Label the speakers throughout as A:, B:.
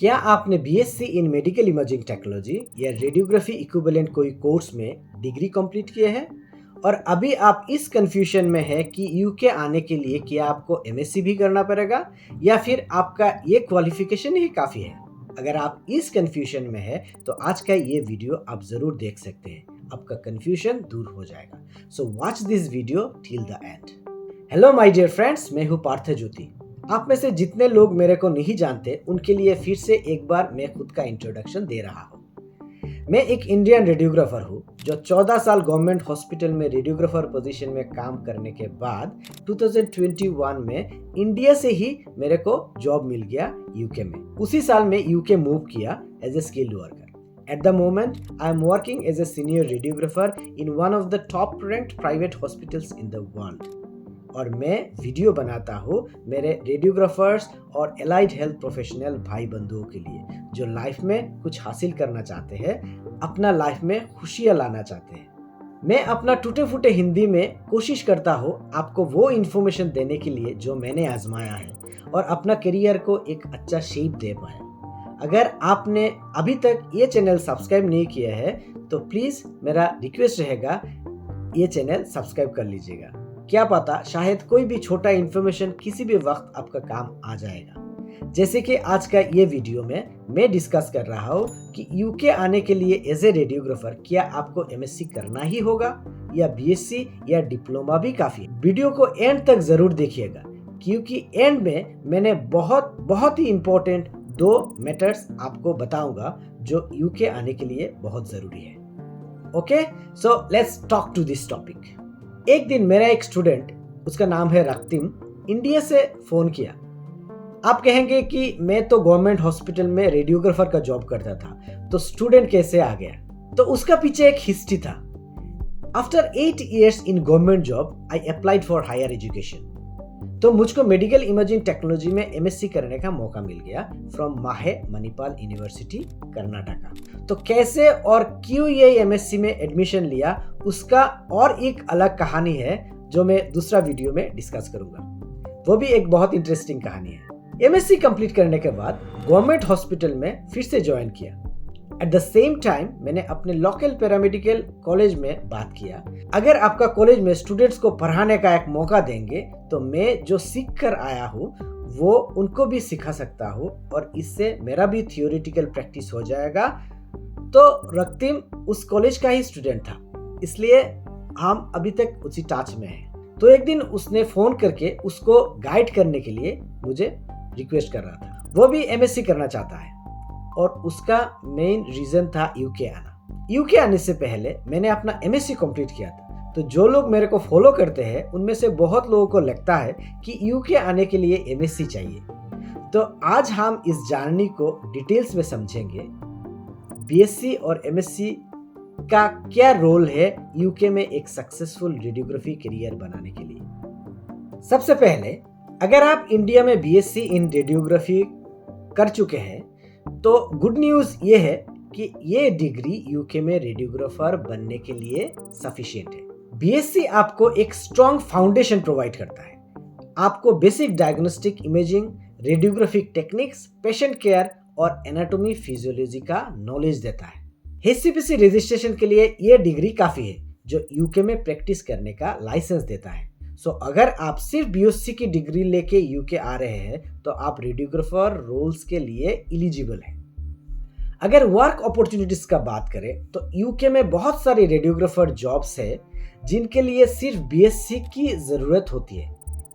A: क्या आपने BSc in medical imaging technology या रेडियोग्राफी इक्विवेलेंट कोई कोर्स में डिग्री कंप्लीट किए हैं और अभी आप इस कंफ्यूजन में है कि यूके आने के लिए क्या आपको एमएससी भी करना पड़ेगा या फिर आपका ये क्वालिफिकेशन ही काफ़ी है। अगर आप इस कंफ्यूजन में है तो आज का ये वीडियो आप ज़रूर देख सकते हैं, आपका कंफ्यूजन दूर हो जाएगा। So watch this video till the end. Hello my dear friends, मैं हूँ पार्थ ज्योति। आप में से जितने लोग मेरे को नहीं जानते उनके लिए फिर से एक बार मैं खुद का इंट्रोडक्शन दे रहा हूँ। मैं एक इंडियन रेडियोग्राफर हूँ जो 14 साल गवर्नमेंट हॉस्पिटल में रेडियोग्राफर पोजीशन में काम करने के बाद 2021 में इंडिया से ही मेरे को जॉब मिल गया यूके में। उसी साल में यूके मूव किया as a skilled worker. At the moment, I am working as a senior radiographer in one of the top ranked private hospitals in the world. और मैं वीडियो बनाता हूँ मेरे रेडियोग्राफर्स और एलाइड हेल्थ प्रोफेशनल भाई बंधुओं के लिए जो लाइफ में कुछ हासिल करना चाहते हैं, अपना लाइफ में खुशियाँ लाना चाहते हैं। मैं अपना टूटे फूटे हिंदी में कोशिश करता हूँ आपको वो इन्फॉर्मेशन देने के लिए जो मैंने आजमाया है और अपना करियर को एक अच्छा शेप दे पाया। अगर आपने अभी तक ये चैनल सब्सक्राइब नहीं किया है तो प्लीज़ मेरा रिक्वेस्ट रहेगा ये चैनल सब्सक्राइब कर लीजिएगा। क्या पता शायद कोई भी छोटा इन्फॉर्मेशन किसी भी वक्त आपका काम आ जाएगा। जैसे कि आज का ये वीडियो में मैं डिस्कस कर रहा हूँ कि यूके आने के लिए एज ए रेडियोग्राफर क्या आपको एमएससी करना ही होगा या बीएससी या डिप्लोमा भी काफ़ी है। वीडियो को एंड तक ज़रूर देखिएगा क्योंकि एंड में मैंने बहुत ही इम्पोर्टेंट 2 मैटर्स आपको बताऊंगा जो यूके आने के लिए बहुत ज़रूरी है। Okay, so let's talk to this topic. एक दिन मेरा एक स्टूडेंट, उसका नाम है रक्तिम, इंडिया से फ़ोन किया। आप कहेंगे कि मैं तो गवर्नमेंट हॉस्पिटल में रेडियोग्राफर का जॉब करता था, तो स्टूडेंट कैसे आ गया? तो उसका पीछे एक हिस्ट्री था। After 8 years in government job I applied for higher education. तो मुझको मेडिकल इमेजिंग टेक्नोलॉजी में एमएससी करने का मौका मिल गया फ्रॉम माहे मणिपाल यूनिवर्सिटी कर्नाटका। तो कैसे और क्यों ये एमएससी में एडमिशन लिया उसका और एक अलग कहानी है जो मैं दूसरा वीडियो में डिस्कस करूंगा। वो भी एक बहुत इंटरेस्टिंग कहानी है। एमएससी कंप्लीट करने के बाद गवर्नमेंट हॉस्पिटल में फिर से ज्वाइन किया। एट द सेम टाइम मैंने अपने लोकल पैरामेडिकल कॉलेज में बात किया, अगर आपका कॉलेज में स्टूडेंट्स को पढ़ाने का एक मौका देंगे तो मैं जो सीख कर आया हूँ वो उनको भी सिखा सकता हूँ और इससे मेरा भी थियोरेटिकल प्रैक्टिस हो जाएगा। तो रक्तिम उस कॉलेज का ही स्टूडेंट था, इसलिए हम अभी तक उसी टच में हैं। तो एक दिन उसने फ़ोन करके उसको गाइड करने के लिए मुझे रिक्वेस्ट कर रहा था। वो भी एमएससी करना चाहता है और उसका मेन रीज़न था यूके आना। यूके आने से पहले मैंने अपना एमएससी कंप्लीट किया था। तो जो लोग मेरे को फॉलो करते हैं उनमें से बहुत लोगों को लगता है कि यूके आने के लिए एमएससी चाहिए। तो आज हम इस जर्नी को डिटेल्स में समझेंगे। बीएससी और एमएससी का क्या रोल है यूके में एक सक्सेसफुल रेडियोग्राफी करियर बनाने के लिए। सबसे पहले अगर आप इंडिया में बीएससी इन रेडियोग्राफी कर चुके हैं तो गुड न्यूज़ ये है कि ये डिग्री यूके में रेडियोग्राफर बनने के लिए सफिशिएंट है। बीएससी आपको एक स्ट्रॉन्ग फाउंडेशन प्रोवाइड करता है। आपको basic diagnostic imaging, radiographic techniques, patient care और एनाटॉमी फिजियोलॉजी का नॉलेज देता है। एचसीपीसी रजिस्ट्रेशन के लिए ये डिग्री काफ़ी है जो यूके में प्रैक्टिस करने का लाइसेंस देता है। सो अगर आप सिर्फ बीएससी की डिग्री लेके यूके आ रहे हैं तो आप रेडियोग्राफर रोल्स के लिए एलिजिबल हैं। अगर वर्क अपॉर्चुनिटीज का बात करें तो यूके में बहुत सारी रेडियोग्राफर जॉब्स है जिनके लिए सिर्फ बीएससी की ज़रूरत होती है।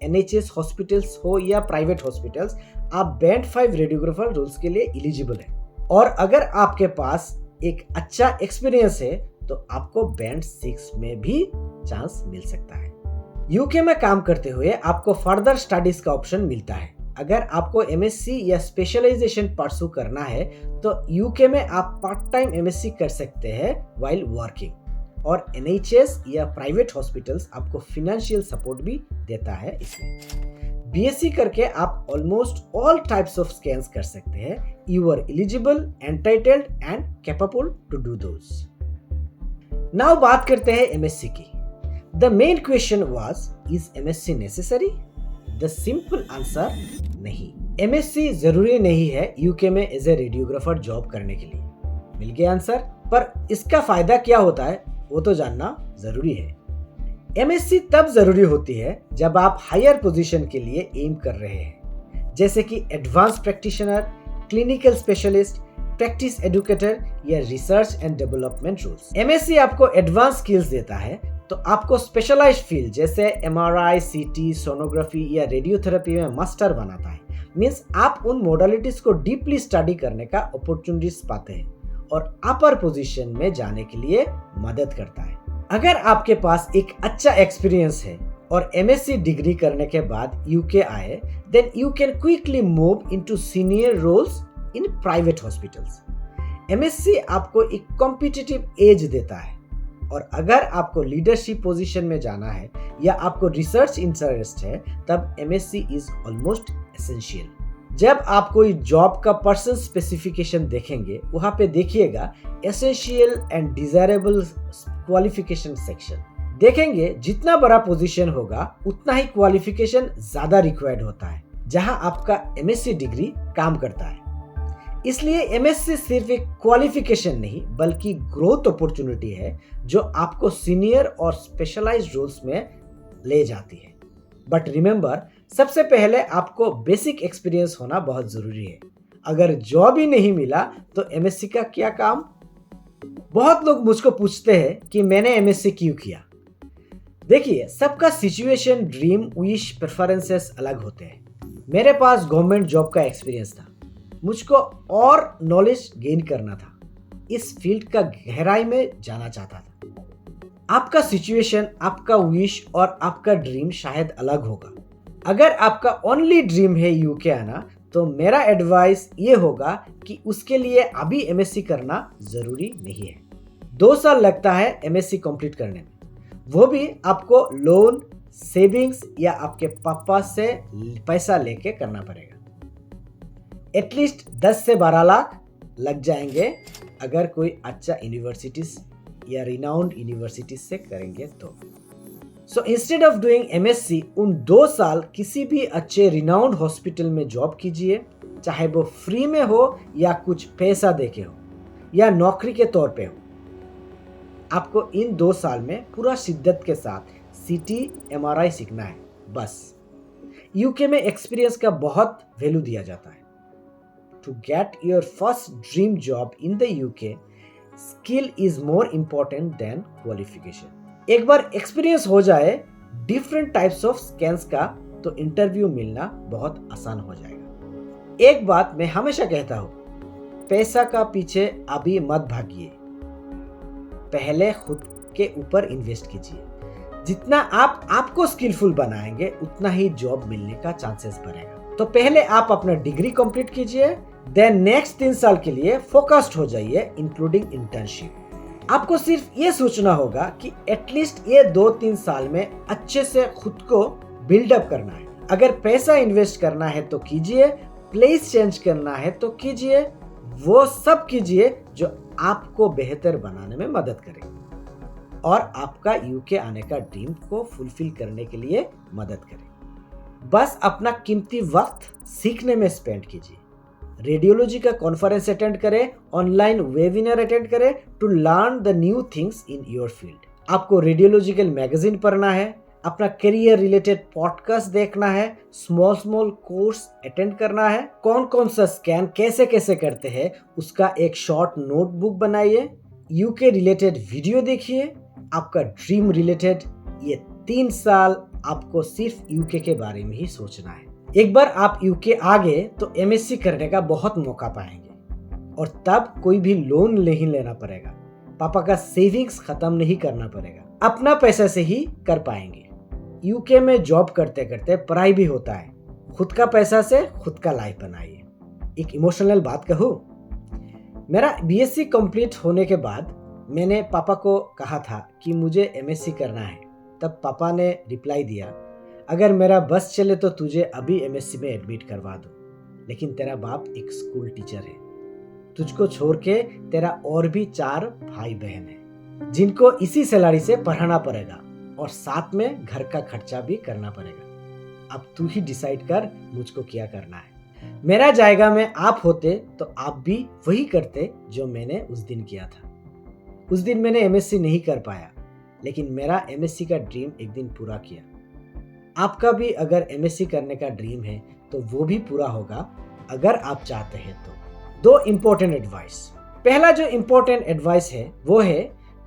A: एनएचएस हॉस्पिटल्स हो या प्राइवेट हॉस्पिटल्स, आप बैंड 5 रेडियोग्राफर रोल्स के लिए एलिजिबल हैं। और अगर आपके पास एक अच्छा एक्सपीरियंस है तो आपको बैंड 6 में भी चांस मिल सकता है। यूके में काम करते हुए आपको फर्दर स्टडीज का ऑप्शन मिलता है। अगर आपको एमएससी या स्पेशलाइजेशन परसू करना है तो यूके में आप पार्ट टाइम एमएससी कर सकते हैं वाइल वर्किंग। और एनएचएस या प्राइवेट हॉस्पिटल्स आपको फिनेंशियल सपोर्ट भी देता है। इसमें बीएससी करके आप almost all types of scans कर सकते हैं। You are eligible, entitled and capable to do those. Now बात करते हैं एमएससी की। The main question was, is MSc necessary? The simple answer, नहीं। एमएससी जरूरी नहीं है यूके में एज ए रेडियोग्राफर जॉब करने के लिए। मिल गया आंसर। पर इसका फायदा क्या होता है वो तो जानना जरूरी है। एमएससी तब जरूरी होती है जब आप हायर पोजीशन के लिए एम कर रहे हैं, जैसे कि advance practitioner, clinical specialist, practice educator या research and development roles. MSc आपको एडवांस स्किल्स देता है, तो आपको स्पेशलाइज्ड फील्ड जैसे एमआरआई, सीटी, सोनोग्राफी या रेडियोथेरेपी में मास्टर बनाता है। मींस आप उन मोडालिटीज को डीपली स्टडी करने का अपॉर्चुनिटीज पाते हैं और अपर पोजीशन में जाने के लिए मदद करता है। अगर आपके पास एक अच्छा एक्सपीरियंस है और एमएससी डिग्री करने के बाद यूके आए, then you can quickly move into senior roles in private hospitals. MSc आपको एक कॉम्पिटिटिव एज देता है, और अगर आपको लीडरशिप पोजीशन में जाना है या आपको रिसर्च इंटरेस्ट है, तब एमएससी इज ऑलमोस्ट एसेंशियल। जब आप कोई जॉब का पर्सन स्पेसिफिकेशन देखेंगे, वहां पे देखिएगा essential and desirable qualification section. देखेंगे जितना बड़ा पोजीशन होगा उतना ही क्वालिफिकेशन ज्यादा रिक्वायर्ड होता है, जहां आपका एमएससी डिग्री काम करता है। इसलिए एमएससी सिर्फ एक क्वालिफिकेशन नहीं बल्कि ग्रोथ अपॉर्चुनिटी है, जो आपको सीनियर और स्पेशलाइज्ड रोल्स में ले जाती है। बट रिमेंबर, सबसे पहले आपको बेसिक एक्सपीरियंस होना बहुत जरूरी है। अगर जॉब ही नहीं मिला तो एमएससी का क्या काम। बहुत लोग मुझको पूछते हैं कि मैंने एमएससी क्यों किया। देखिए, सबका सिचुएशन, ड्रीम, विश, प्रेफरेंसेस अलग होते हैं। मेरे पास गवर्नमेंट जॉब का एक्सपीरियंस था, मुझको और नॉलेज गेन करना था, इस फील्ड का गहराई में जाना चाहता था। आपका सिचुएशन, आपका विश और आपका ड्रीम शायद अलग होगा। अगर आपका ओनली ड्रीम है यूके आना, तो मेरा एडवाइस ये होगा कि उसके लिए अभी एमएससी करना जरूरी नहीं है। 2 साल लगता है एमएससी कंप्लीट करने में, वो भी आपको लोन, सेविंग्स या आपके पापा से पैसा लेके करना पड़ेगा। एटलीस्ट 10 से 12 लाख लग जाएंगे अगर कोई अच्छा यूनिवर्सिटीज या रिनाउंड यूनिवर्सिटीज से करेंगे तो। So instead of doing MSc, उन 2 साल किसी भी अच्छे रिनाउंड हॉस्पिटल में जॉब कीजिए, चाहे वो फ्री में हो या कुछ पैसा देके हो या नौकरी के तौर पे हो। आपको इन 2 साल में पूरा शिद्दत के साथ सीटी, एमआरआई सीखना है बस। यूके में एक्सपीरियंस का बहुत वैल्यू दिया जाता है। To get your first dream job in the UK, skill is more important than qualification. एक बार एक्सपीरियंस हो जाए डिफरेंट टाइप्स ऑफ स्कैन्स का, तो इंटरव्यू मिलना बहुत आसान हो जाएगा। एक बात मैं हमेशा कहता हूं, पैसा का पीछे अभी मत भागिए, पहले खुद के ऊपर इन्वेस्ट कीजिए। जितना आप आपको स्किलफुल बनाएंगे उतना ही जॉब मिलने का चांसेस बढ़ेगा। तो पहले आप अपना डिग्री कंप्लीट कीजिए, देन नेक्स्ट 3 साल के लिए फोकस्ड हो जाइए, इंक्लूडिंग इंटर्नशिप। आपको सिर्फ ये सोचना होगा कि एटलीस्ट ये 2-3 साल में अच्छे से खुद को बिल्डअप करना है। अगर पैसा इन्वेस्ट करना है तो कीजिए, प्लेस चेंज करना है तो कीजिए, वो सब कीजिए जो आपको बेहतर बनाने में मदद करे और आपका यूके आने का ड्रीम को फुलफिल करने के लिए मदद करे। बस अपना कीमती वक्त सीखने में स्पेंड कीजिए। रेडियोलॉजी का कॉन्फ्रेंस अटेंड करें, ऑनलाइन वेबिनार अटेंड करें to learn the new things in your field. आपको रेडियोलॉजिकल मैगजीन पढ़ना है, अपना करियर रिलेटेड पॉडकास्ट देखना है, स्मॉल कोर्स अटेंड करना है, कौन कौन सा स्कैन कैसे कैसे करते हैं उसका एक शॉर्ट नोटबुक बनाइए, यूके रिलेटेड वीडियो देखिए। आपका ड्रीम रिलेटेड ये 3 साल आपको सिर्फ यूके के बारे में ही सोचना है। एक बार आप यूके आ गए तो एमएससी करने का बहुत मौका पाएंगे और तब कोई भी लोन नहीं लेना पड़ेगा, पापा का सेविंग्स खत्म नहीं करना पड़ेगा, अपना पैसा से ही कर पाएंगे। यूके में जॉब करते करते पढ़ाई भी होता है, खुद का पैसा से खुद का लाइफ बनाइए। एक इमोशनल बात कहूँ, मेरा बीएससी कंप्लीट होने के बाद मैंने पापा को कहा था कि मुझे एमएससी करना है। तब पापा ने रिप्लाई दिया, अगर मेरा बस चले तो तुझे अभी एमएससी में एडमिट करवा दूं, लेकिन तेरा बाप एक स्कूल टीचर है, तुझको छोड़ के तेरा और भी 4 भाई बहन है जिनको इसी सैलरी से पढ़ाना पड़ेगा और साथ में घर का खर्चा भी करना पड़ेगा। अब तू ही डिसाइड कर मुझको क्या करना है। मेरा जायगा में आप होते तो आप भी वही करते जो मैंने उस दिन किया था। उस दिन मैंने एमएससी नहीं कर पाया, लेकिन मेरा एमएससी का ड्रीम एक दिन पूरा किया। आपका भी अगर एमएससी करने का ड्रीम है तो वो भी पूरा होगा अगर आप चाहते हैं तो। दो इंपॉर्टेंट एडवाइस। पहला जो इंपॉर्टेंट एडवाइस है वो है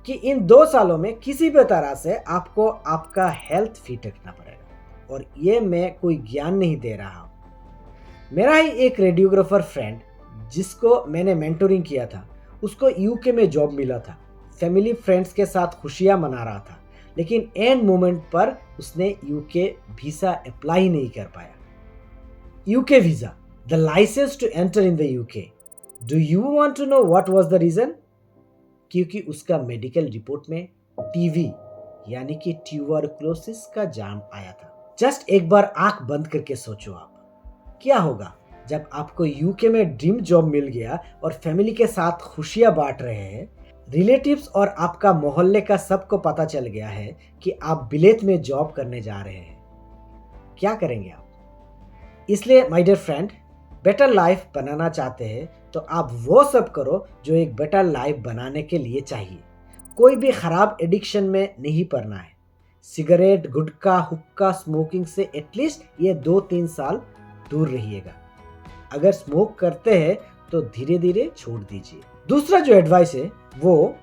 A: कि इन 2 सालों में किसी भी तरह से आपको आपका हेल्थ फिट रखना पड़ेगा। और ये मैं कोई ज्ञान नहीं दे रहा हूँ। मेरा ही एक रेडियोग्राफर फ्रेंड जिसको मैंने मेंटोरिंग किया था, उसको यूके में जॉब मिला था। फैमिली फ्रेंड्स के साथ खुशियाँ मना रहा था, लेकिन एंड मोमेंट पर उसने यूके वीज़ा अप्लाई नहीं कर पाया। UK visa, the licence to enter in the UK. Do you want to know what was the reason? क्योंकि उसका मेडिकल रिपोर्ट में टीवी यानी कि ट्यूबरकुलोसिस का जाम आया था। जस्ट एक बार आंख बंद करके सोचो आप, क्या होगा जब आपको यूके में ड्रीम जॉब मिल गया और फैमिली के साथ खुशियां बांट रहे हैं, रिलेटिव्स और आपका मोहल्ले का सबको पता चल गया है कि आप बिलेत में जॉब करने जा रहे हैं। क्या करेंगे आप? इसलिए my dear friend, better life बनाना चाहते हैं तो आप वो सब करो जो एक बेटर लाइफ बनाने के लिए चाहिए। कोई भी खराब एडिक्शन में नहीं पड़ना है। सिगरेट, गुटखा, हुक्का, स्मोकिंग से एटलीस्ट ये 2-3 साल दूर रहिएगा। अगर स्मोक करते हैं तो धीरे धीरे छोड़ दीजिए। दूसरा जो एडवाइस है वो,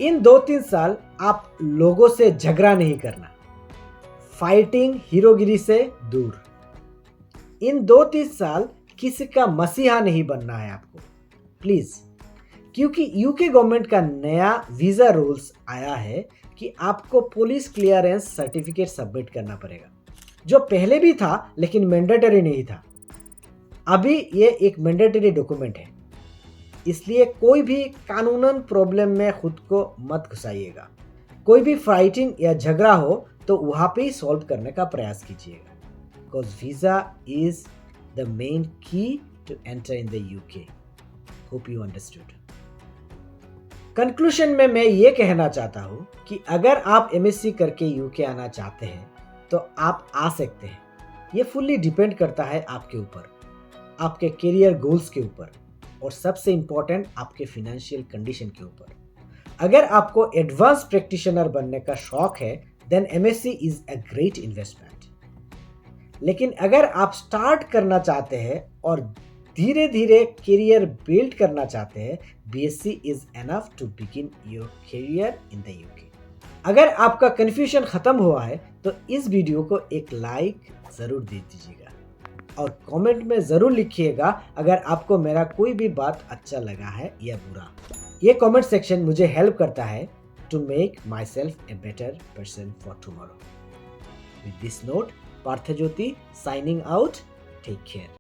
A: इन 2-3 साल आप लोगों से झगड़ा नहीं करना। फाइटिंग, हीरोगिरी से दूर। इन 2-3 साल किसी का मसीहा नहीं बनना है आपको, प्लीज। क्योंकि यूके गवर्नमेंट का नया वीजा रूल्स आया है कि आपको पुलिस क्लियरेंस सर्टिफिकेट सबमिट करना पड़ेगा, जो पहले भी था लेकिन मैंडेटरी नहीं था। अभी ये एक मैंडेटरी डॉक्यूमेंट है। इसलिए कोई भी कानूनन प्रॉब्लम में खुद को मत घुसाइएगा। कोई भी फाइटिंग या झगड़ा हो तो वहाँ पे ही सॉल्व करने का प्रयास कीजिएगा। Because visa is the main key to enter in the UK. Hope you understood. Conclusion में मैं ये कहना चाहता हूँ कि अगर आप एमएससी करके यूके आना चाहते हैं तो आप आ सकते हैं। ये फुल्ली डिपेंड करता है आपके ऊपर, आपके करियर गोल्स के ऊपर, और सबसे इंपॉर्टेंट आपके फिनेंशियल कंडीशन के ऊपर। अगर आपको एडवांस प्रैक्टिशनर बनने का शौक है then MSc is a great investment. लेकिन अगर आप स्टार्ट करना चाहते हैं और धीरे धीरे करियर बिल्ड करना चाहते हैं, BSc is enough to begin your career in the UK. अगर आपका कंफ्यूजन खत्म हुआ है तो इस वीडियो को एक लाइक जरूर दे दीजिएगा और कमेंट में ज़रूर लिखिएगा अगर आपको मेरा कोई भी बात अच्छा लगा है या बुरा। ये कमेंट सेक्शन मुझे हेल्प करता है to make myself a better person for tomorrow. With this note, Parthajyoti signing out. Take care.